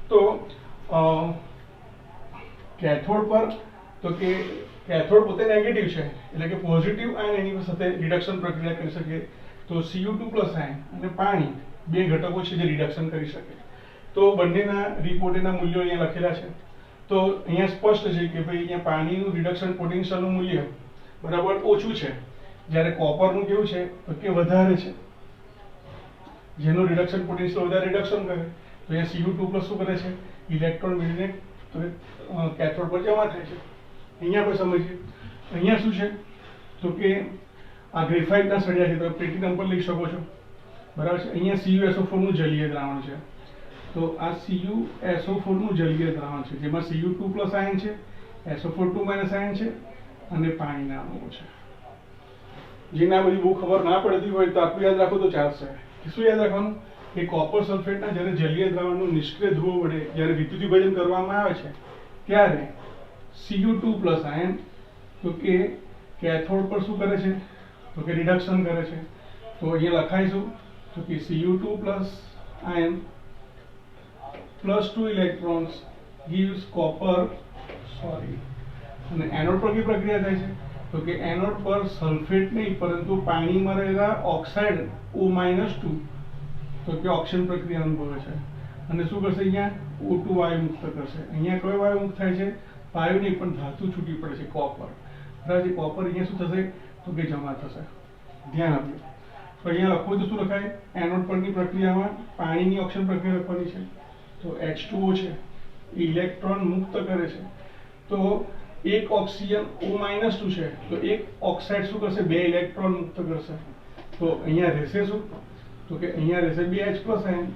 તો કેથોડ પર, તો કે કેથોડ પોતે નેગેટિવ છે એટલે કે પોઝિટિવ આયન એની સાથે રિડક્શન પ્રક્રિયા કરી શકે. તો Cu2+ આયન અને પાણી બે ઘટકો છે જે રિડક્શન કરી શકે. તો બંનેના રિપોર્ટેના મૂલ્યો અહીંયા લખેલા છે. તો અહીંયા સ્પષ્ટ છે કે ભાઈ અહીંયા પાણીનું રિડક્શન પોટેન્શિયલનું મૂલ્ય બરાબર ઓછું છે, જ્યારે કોપરનું કેવું છે? તો કે વધારે છે. જેનું રિડક્શન પોટેન્શિયલ વધારે રિડક્શન કરે તો અહીંયા Cu2+ શું કરે છે? ઇલેક્ટ્રોન મેળવીને કેથોડ પર જમા થાય છે. અહીંયા આપણે સમજીએ. અહીંયા શું છે? તો કે આ ગ્રેફાઇટના સળિયા છે, તમે પેટી નંબર લઈ શકો છો, બરાબર છે. અહીંયા CuSO4 નું જલીય દ્રાવણ છે. તો આ CuSO4 નું જલીય દ્રાવણ છે જેમાં Cu2+ આયન છે, SO4 આયન છે અને પાણીના અણુઓ છે. જેને આ બધી બહુ ખબર ના પડતી હોય તો આટલું યાદ રાખો તો ચાલશે. શું યાદ રાખવાનું? કે કોપર સલ્ફેટના જ્યારે જલીય દ્રાવણનું નિષ્ક્રિય ધ્રુવ વડે જ્યારે વિદ્યુત વિભાજન કરવામાં આવે છે ત્યારે Cu2+ આયન તો કે કેથોડ પર શું કરે છે? તો કે રિડક્શન કરે છે. તો અહીંયા લખાઈશું તો કે Cu2+ ion +2 electrons gives copper અને એનોડ પર કઈ પ્રક્રિયા થાય છે? તો કે એનોડ પર સલ્ફેટ નહીં પરંતુ પાણીમાં રહેલા ઓક્સાઇડ O-2 તો કે ઓક્સિજન પ્રક્રિયા અનુભવે છે અને શું કરશે? અહીંયા O2 વાયુ મુક્ત કરશે. અહીંયા કયો વાયુ મુક્ત થાય છે? વાયુ નહીં પણ ધાતુ છૂટી પડે છે, કોપર. બરાબર. કોપર અહીંયા શું થશે? તો કે જમા થશે. ધ્યાન આપજો. તો અહીંયા લખવું તો શું લખાય? એનોડ પરની પ્રક્રિયામાં પાણીની ઓક્સિજન પ્રક્રિયા લખવાની છે. તો H2O છે એ ઇલેક્ટ્રોન મુક્ત કરે છે. તો એક ઓક્સિજન O-2 છે તો એક ઓક્સાઇડ શું કરશે? બે ઇલેક્ટ્રોન મુક્ત કરશે. તો અહીંયા રહેશે શું? તો કે અહીંયા રહેશે 2H+ આયન.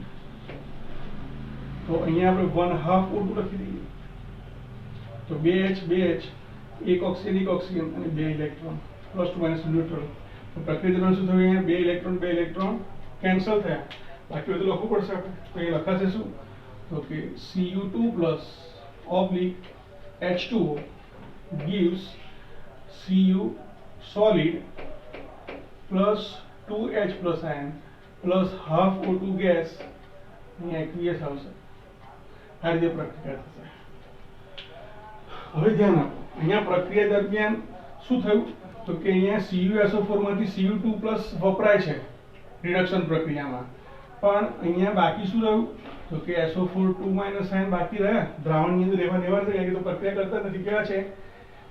તો અહીંયા આપણે 1/2 O2 લખી દઈએ. તો 2H એક ઓક્સિજન અને બે ઇલેક્ટ્રોન +2 ન્યુટ્રલ. તો પ્રક્રિયા દરમિયાન શું થયું? અહીંયા બે ઇલેક્ટ્રોન કેન્સલ થયા, બાકી બધું લખવું પડશે આપણે. તો એ લખાશે શું? તો કે Cu2+ H2O gives Cu solid +2H+ ion +half O2 gas અહીંયા aqueous આવશે. આ રીતે પ્રક્રિયા થશે. હવે ધ્યાન આપો, અહીંયા પ્રક્રિયા દરમિયાન શું થયું? તો કે અહીંયા CuSO4 માંથી Cu2+ વપરાય છે રિડક્શન પ્રક્રિયામાં, પણ અહીંયા બાકી શું રહ્યું? તો કે SO4 આયન બાકી રહ્યા, દ્રાવણની અંદર એવા થઈ ગયા કે તો પ્રક્રિયા કરતા નથી. કેવા છે?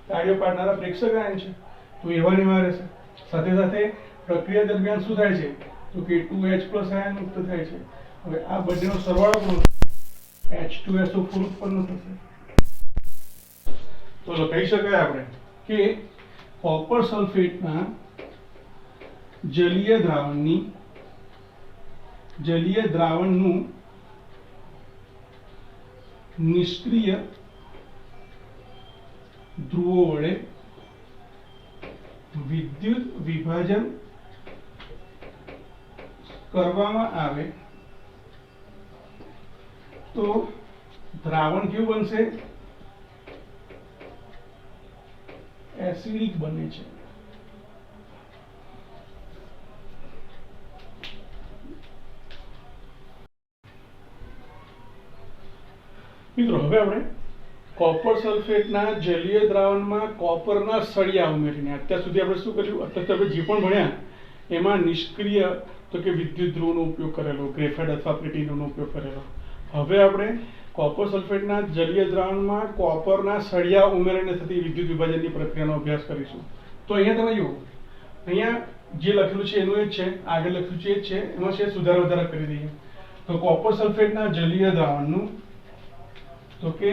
કાર્ય પાડનારા પ્રેક્ષક આયન છે, તો એવા રહેશે. સાથે સાથે પ્રક્રિયા દરમિયાન શું થાય છે? તો કે 2H+ આયન મુક્ત થાય છે. હવે આ બંનેનો સરવાળો કરો, H2SO4 ઉત્પન્ન થશે. તો કહી શકાય આપણે કે કોપર સલ્ફેટના જલીય દ્રાવણનું નિષ્ક્રિય ધ્રુવો વડે વિદ્યુત વિભાજન કરવામાં આવે તો દ્રાવણ કેવું બનશે? એસિડિક બને છે. મિત્રો હવે આપણે કોપર સલ્ફેટના જલીય દ્રાવણમાં કોપરના સળિયા ઉમેરીને અત્યાર સુધી આપણે શું કર્યું? અત્યાર સુધી આપણે જે પણ ભણ્યા એમાં નિષ્ક્રિય તો કે વિદ્યુત ધ્રુવનો ઉપયોગ કરેલો, ગ્રેફાઇટ અથવા પ્લેટિનમનો ઉપયોગ કરેલો. હવે આપણે કોપર સલ્ફેટના જલીય દ્રાવણમાં કોપરના સળિયા ઉમેરીને થતી વિદ્યુત વિભાજનની પ્રક્રિયાનો અભ્યાસ કરીશું. તો અહીંયા તમે જુઓ, અહીંયા જે લખેલું છે એનું એ જ છે, આગળ લખ્યું છે એ જ છે, એમાં છે સુધારા વધારા કરી દઈએ. તો કોપર સલ્ફેટના જલીય દ્રાવણનું તો કે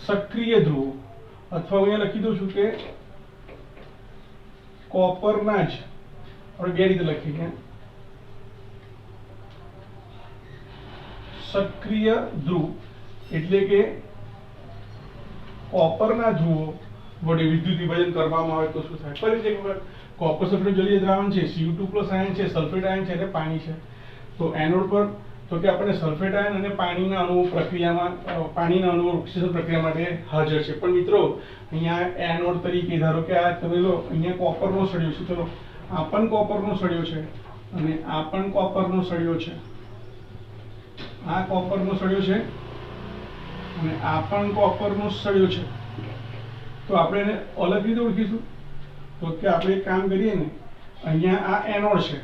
સક્રિય ધ્રુવો, અથવા અહીંયા લખી દઉં છું કે કોપરના જ, આપણે બે રીતે લખીએ, સક્રિય ધ્રુવ એટલે કે કોપરના ધ્રુવો વડે વિદ્યુત વિભાજન કરવામાં આવે તો શું થાય? ફરીથી એક વખત, કોપર સલ્ફેટ જલીય દ્રાવણ છે, Cu2+ આયન છે, સલ્ફેટ આયન છે અને પાણી છે. તો એનોડ પર તો કે આપણે સલ્ફેટ આયન અને પાણીના અણુઓ પ્રક્રિયામાં, પાણીના અણુઓ ઓક્સિજન પ્રક્રિયા માટે હાજર છે. પણ મિત્રો અહીંયા એનોડ તરીકે ધારો કે આ તમે લો, અહીંયા કોપરનો સળિયો છે, ચલો આ પણ કોપરનો સળિયો છે અને આ પણ કોપરનો સળિયો છે, આ કોપરનો સળિયો છે અને આ પણ કોપરનો સળિયો છે. તો આપણે એને અલગ રીતે ઓળખીશું. તો કે આપણે એક કામ કરીએ ને, અહીંયા આ એનોડ છે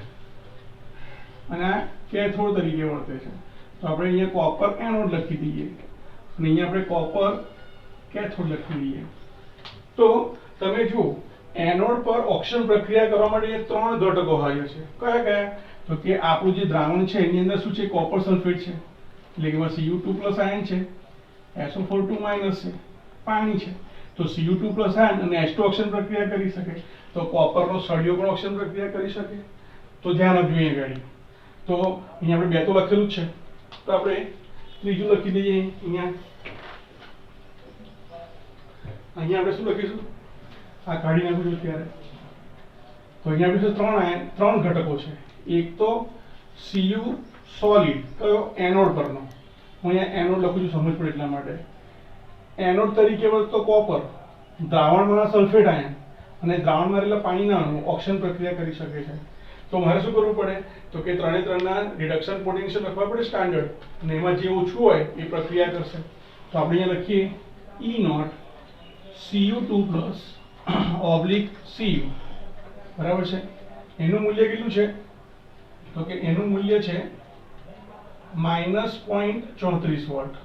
અને આ કેથોડ તરીકે વર્તે છે. તો આપણે અહીંયા કોપર એનોડ લખી દઈએ અને અહીંયા આપણે કોપર કેથોડ લખી દઈએ. તો તમે જુઓ, એનોડ પર ઓક્સિજન પ્રક્રિયા કરવા માટે 3 ઘટકો હાજર છે. કયા કયા? તો કે આપણું જે દ્રાવણ છે એની અંદર શું છે? કોપર સલ્ફેટ છે, એટલે કે એમાં Cu2+ આયન છે, SO4 છે, પાણી છે. તો Cu2+ આયન અને H2 ઓક્સિજન પ્રક્રિયા કરી શકે, તો કોપરનો સળિયો પણ ઓક્સિજન પ્રક્રિયા કરી શકે. તો ધ્યાન આપજો અહીંયા ગાડી. તો અહીંયા આપણે બે તો લખેલું જ છે, તો આપણે ત્રીજું લખી દઈએ. અહીંયા આપણે શું લખીશું? આ કાઢી નાખું છું ત્યારે. તો અહીંયા આપણે 3 ઘટકો છે. એક તો Cu સોલિડ, કયો? એનોડ પરનો. હું અહીંયા એનોડ લખું છું સમજ પડે એટલા માટે. એનોડ તરીકે વર્તતો કોપર, દ્રાવણમાં સલ્ફેટ આયન અને દ્રાવણમાં રહેલા પાણીના અણુ ઓક્સિજન પ્રક્રિયા કરી શકે છે. તો મારે શું કરવું પડે? તો કે 3 ના રિડક્શન પોટેન્શિયલ લખવા પડે સ્ટાન્ડર્ડ, અને એમાં જે ઓછું હોય એ પ્રક્રિયા કરશે. તો આપણે અહીંયા લખીએ E0 Cu2+ Cu, બરાબર છે. એનું મૂલ્ય કેટલું છે? તો કે એનું મૂલ્ય છે -0.34 વોલ્ટ.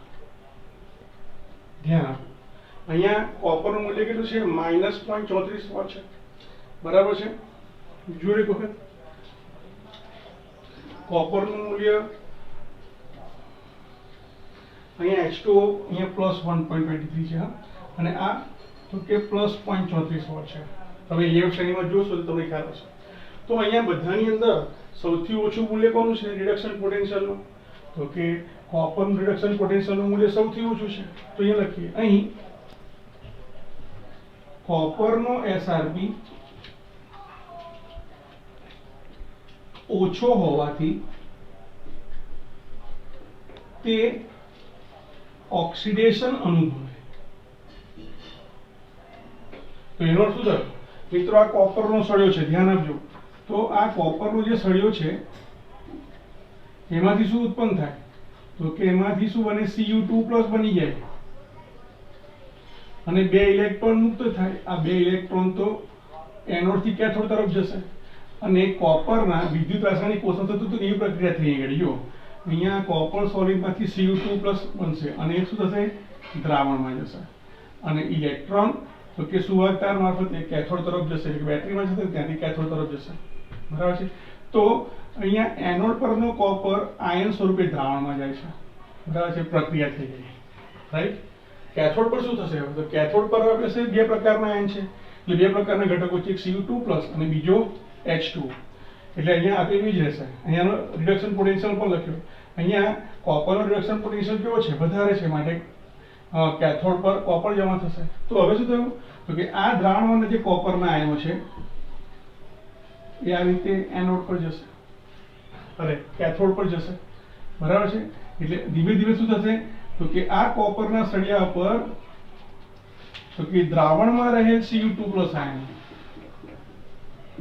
ધ્યાન આપો, અહીંયા કોપરનું મૂલ્ય કેટલું છે? -0.34 વોલ્ટ છે, બરાબર છે. જોડે એક વખત કોપરનું મૂલ્ય અહીંયા H2O અહીંયા +1.23 છે, અને આ તો કે +0.34 વોલ્ટ છે. તમે એ શ્રેણીમાં જોશો તો તમને ખ્યાલ હશે. તો અહીંયા બધાની અંદર સૌથી ઓછું મૂલ્ય કોનું છે રિડક્શન પોટેન્શિયલનું? તો કે કોપરનું રિડક્શન પોટેન્શિયલનું મૂલ્ય સૌથી ઓછું છે. તો અહીંયા લખીએ, અહીં કોપરનો SRP ઓછો હોવાથી તે ઓક્સિડેશન અનુભવે. તો એનો અર્થ શું થયો? મિત્રો આ કોપરનો સળિયો છે, ધ્યાન આપજો. તો આ કોપરનો જે સળિયો છે એમાંથી શું ઉત્પન્ન થાય? તો કે એમાંથી શું બને? Cu2+ બની જાય અને 2 ઇલેક્ટ્રોન મુક્ત થાય. આ 2 ઇલેક્ટ્રોન તો એનોડ થી કેથોડ તરફ જશે અને કોપરના વિદ્યુત રાસાયણિક પોષણ થતું તો એવી પ્રક્રિયા થઈ ગઈ. જો અહીંયા કોપર સોલિડમાંથી Cu2+ બનશે અને એ શું થશે? દ્રાવણમાં જશે અને ઇલેક્ટ્રોન તો કે સુવાહકતાર મારફતે કેથોડ તરફ જશે, એટલે બેટરીમાં જશે ત્યાંથી કેથોડ તરફ જશે, બરાબર છે. તો અહીંયા એનોડ પરનો કોપર આયન સ્વરૂપે દ્રાવણમાં જાય છે, બરાબર છે. પ્રક્રિયા થઈ ગઈ, રાઈટ. કેથોડ પર શું થશે? તો કેથોડ પર આપણે 2 પ્રકારના આયન છે, એટલે 2 પ્રકારના ઘટકો છે, એક Cu2+ અને બીજો H2O. એટલે અહીંયા આપેલું જ રહેશે. અહીંયાનો રિડક્શન પોટેન્શિયલ પણ લખ્યો. અહીંયા કોપરનો રિડક્શન પોટેન્શિયલ કેવો છે? વધારે છે, માટે કેથોડ પર કોપર જમા થશે. તો હવે શું થયું? તો કે આ દ્રાવણમાં જે કોપરના આયનો છે એ આ રીતે એનોડ પર જશે અરે કેથોડ પર જશે, બરાબર છે. એટલે ધીમે ધીમે શું થશે તો કે આ કોપરના સળિયા પર તો કે દ્રાવણમાં રહેલ Cu2+ આયન,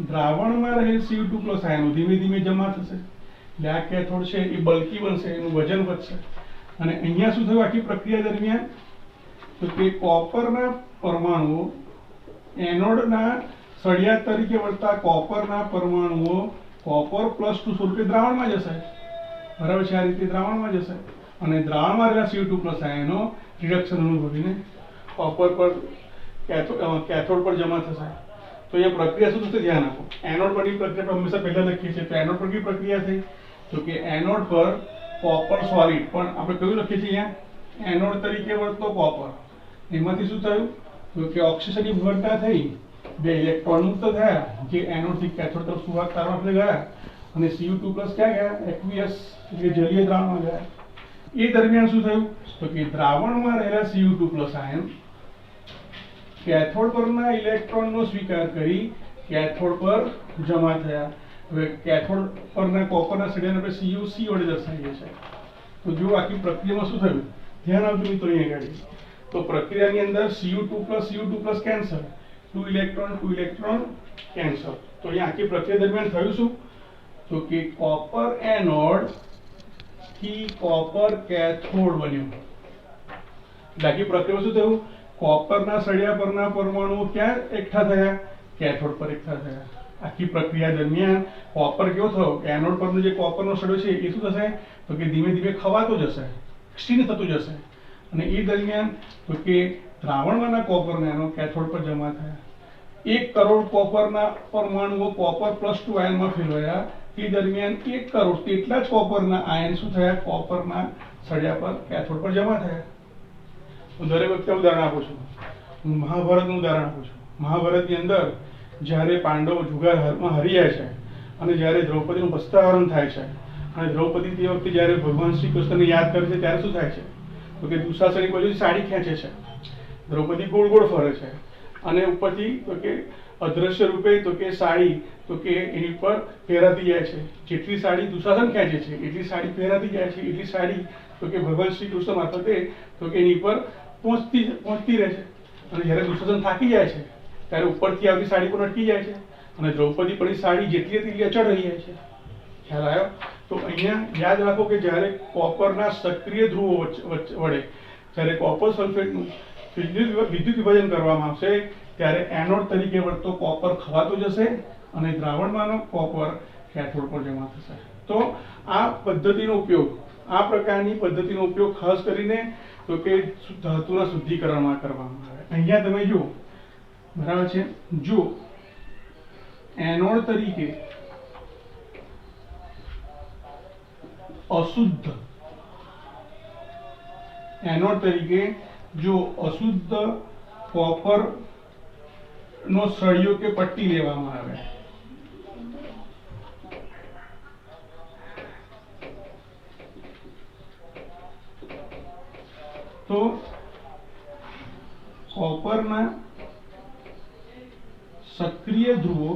દ્રાવણમાં રહેલ Cu2+ આયનો ધીમે ધીમે જમા થશે. એટલે આ કેથોડ છે એ બલ્કી બનશે, એનું વજન વધશે. અને અહીંયા શું થયું આખી પ્રક્રિયા દરમિયાન તો કે કોપરના પરમાણુઓ એનોડના સળિયા તરીકે વર્તતા કોપરના પરમાણુઓ copper+2 સ્વરૂપે દ્રાવણમાં જશે, બરાબર છે. આ રીતે દ્રાવણમાં જશે અને દ્રાવણમાં રહેલા Cu2+ આયનો રિડક્શન અનુભવીને કોપર પર કેથોડ પર જમા થશે. તો એ પ્રક્રિયા શું થશે ધ્યાન આપો. એનોડ પરની પ્રક્રિયા આપણે હંમેશા પહેલા લખીએ છીએ. તો એનોડ પર કેવી પ્રક્રિયા થઈ તો કે એનોડ પર કોપર સોલિડ, પણ આપણે કયું લખીએ છીએ અહીંયા એનોડ તરીકે વર્તતો કોપર, એમાંથી શું થયું તો કે ઓક્સિજનની વિવરતા થઈ, 2 ઇલેક્ટ્રોન મુક્ત થયા જે એનોડ થી કેથોડ તરફ સુવાહક તારમાંથી ગયા અને Cu2+ ક્યાં ગયા એક્વિયસ એટલે જલીય દ્રાવણમાં ગયા. એ દરમિયાન શું થયું તો કે દ્રાવણમાં રહેલા Cu2+ આયન કેથોડ પરના ઇલેક્ટ્રોનનો સ્વીકાર કરી કેથોડ પર જમા થયા. હવે કેથોડ પરના કોપરના સળિયાને આપણે CuC વડે દર્શાવીએ છીએ. તો જો આખી પ્રક્રિયામાં શું થયું ધ્યાન આપજો મિત્રો અહીંયા આગળ. તો પ્રક્રિયાની અંદર Cu2+ કેન્સલ, 2 ઇલેક્ટ્રોન કેન્સલ. તો અહીંયા આખી પ્રક્રિયા દરમિયાન થયું શું તો કે કોપર એનોડ થી કોપર કેથોડ બન્યું. આખી પ્રક્રિયામાં શું થયું કોપરના સળિયા પરના પરમાણુઓ ક્યાં એકઠા થયા કેથોડ પર એકઠા થયા. આખી પ્રક્રિયા દરમિયાન કોપર કેવો થયો એનોડ પરનો જે કોપરનો સળિયો છે એ શું થશે તો કે ધીમે ધીમે ખવાતો જશે, ક્ષીણ થતું જશે. અને એ દરમિયાન તો કે દ્રાવણમાંના કોપરના એનો કેથોડ પર જમા થયા. 1 કરોડ કોપરના પરમાણુઓ Copper+2 આયનમાં ફેરવાયા. તે દરમિયાન 1 કરોડ તેટલા જ કોપરના આયન શું થયા કોપરના સળિયા પર કેથોડ પર જમા થયા. હું દરેક વખતે ઉદાહરણ આપું છું. હું મહાભારતનું ઉદાહરણ આપું છું. મહાભારતની અંદર જ્યારે પાંડવો જુગારમાં હારી જાય છે અને જ્યારે દ્રૌપદીનું વસ્ત્રાહરણ થાય છે અને દ્રૌપદી તે વખતે જ્યારે ભગવાન શ્રી કૃષ્ણને યાદ કરે છે ત્યારે શું થાય છે તો કે દુશાસન બાજુથી સાડી ખેંચે છે, દ્રૌપદી ગોળ ગોળ ફરે છે અને ઉપરથી તો કે અદ્રશ્ય રૂપે તો કે સાડી તો કે એની પર પહેરાતી જાય છે. જેટલી સાડી દુશાસન ખેંચે છે એટલી સાડી પહેરાતી જાય છે, એટલી સાડી તો કે ભગવાન શ્રી કૃષ્ણ મારફતે તો કે એની પર પહોંચતી રહે છે. અને જ્યારે દુશાસન થાકી જાય છે ત્યારે ઉપરથી આવતી સાડી પર અટકી જાય છે અને દ્રૌપદી પણ સાડી જેટલી હતી એટલી અચળ રહી જાય છે. ખ્યાલ આવ્યો? તો અહીંયા યાદ રાખો કે જ્યારે કોપરના સક્રિય ધ્રુવો વડે જ્યારે કોપર સલ્ફેટનું વિદ્યુત વિભાજન કરવામાં આવશે ત્યારે એનોડ તરીકે વર્તતો કોપર ખવાતો જશે અને દ્રાવણમાંનો કોપર કેથોડ પર જમા થશે. તો આ પદ્ધતિનો ઉપયોગ, આ પ્રકારની પદ્ધતિનો ઉપયોગ ખાસ કરીને તો કે ધાતુના શુદ્ધિકરણમાં કરવામાં આવે. અહીંયા તમે જુઓ, બરાબર છે. જો એનોડ તરીકે અશુદ્ધ એનોડ તરીકે જો અશુદ્ધ કોપર નો સળિયો કે પટ્ટી લેવામાં આવે તો કોપરના સક્રિય ધ્રુવો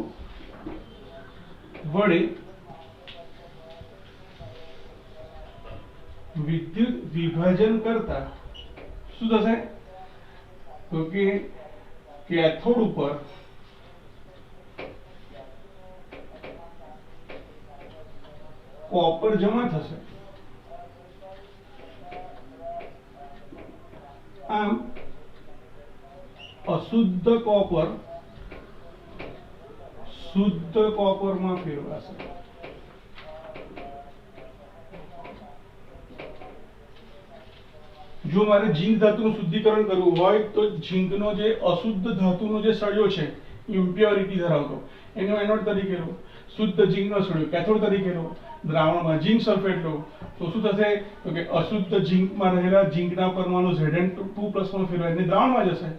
વડે વિદ્યુત વિભાજન કરતા શું થશે તો કે કેથોડ ઉપર કોપર જમા થશે. આમ અશુદ્ધ કોપર શુદ્ધ કોપરમાં ફેરવાશે. જો મારે ઝીંક ધાતુનું શુદ્ધિકરણ કરવું હોય તો ઝીંકનો જે અશુદ્ધ ધાતુનો જે સળિયો છે ઇમ્પ્યોરિટી ધરાવતો એનો એનોડ તરીકે લો, શુદ્ધ ઝીંકનો સળિયો કેથોડ તરીકે લો, દ્રાવણમાં ઝીંક સલ્ફેટ લો તો શું થશે તો કે અશુદ્ધ ઝીંકમાં રહેલા ઝીંકના પરમાણુ Zn2+ માં ફેરવાય એટલે દ્રાવણમાં જશે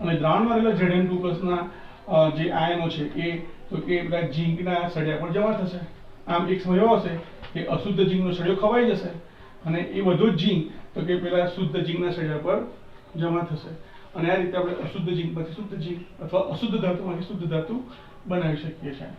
અને દ્રાવણમાં રહેલા Zn2+ ના જે આયનો છે એ તો કે પેલા ઝીંકના સળિયા પર જમા થશે. આમ એક સમય એવો હશે કે અશુદ્ધ ઝીંકનો સળિયો ખવાઈ જશે અને એ બધું જ ઝીંક તો કે પેલા શુદ્ધ ઝીંકના સળિયા પર જમા થશે અને આ રીતે આપણે અશુદ્ધ ઝીંકમાંથી શુદ્ધ ઝીંક અથવા અશુદ્ધ ધાતુમાંથી શુદ્ધ ધાતુ બનાવી શકીએ છીએ.